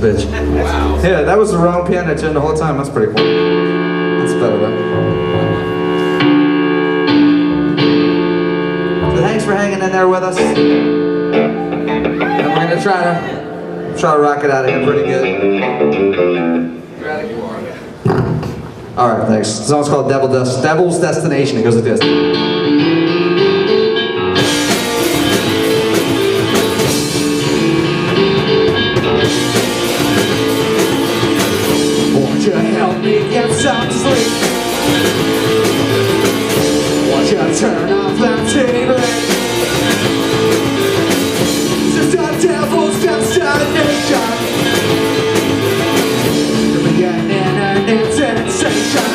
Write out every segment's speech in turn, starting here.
bitch. Wow. Yeah, that was the wrong pin I tuned the whole time. That's pretty cool. That's better though. So thanks for hanging in there with us. And we're gonna try to rock it out of here pretty good. Alright, thanks. The song's called Devil's Destination. It goes like this. Won't you help me get some sleep? Won't you turn off that TV? This is the devil's destination. The beginning and its sensation.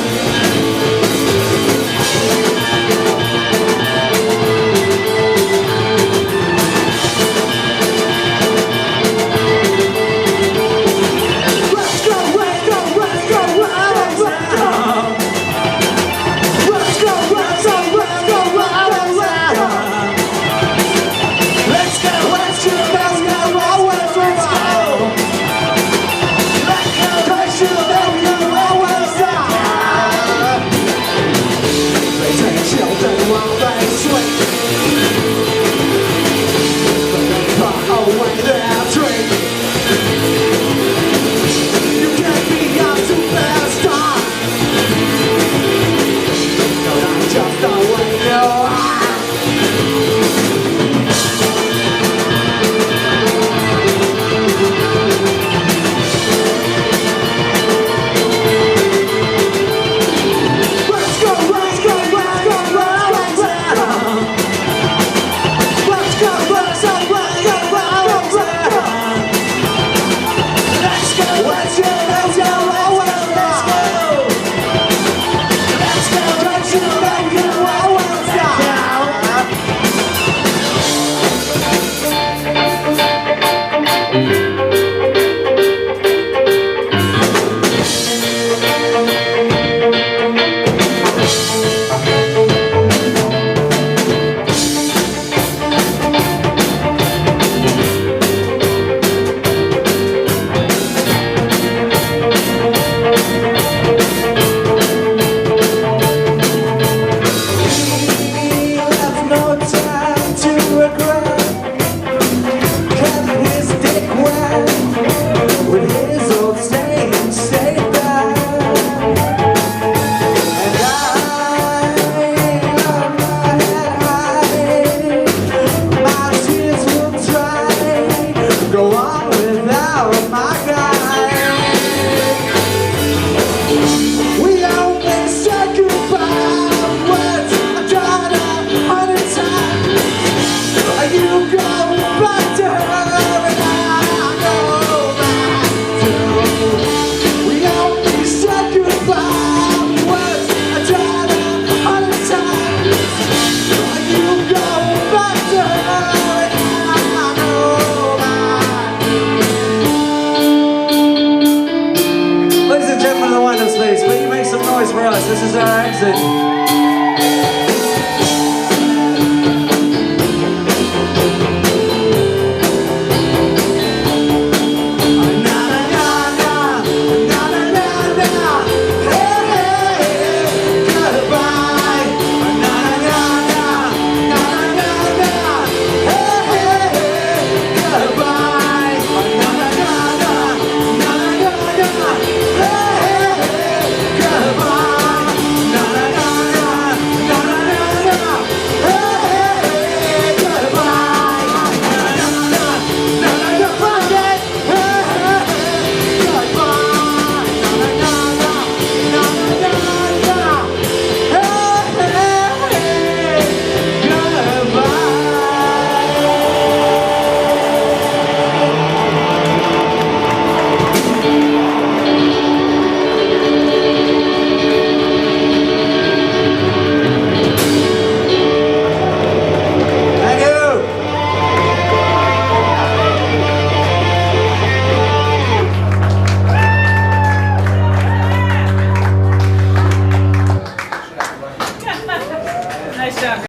WindupSpace, will you make some noise for us? This is our exit.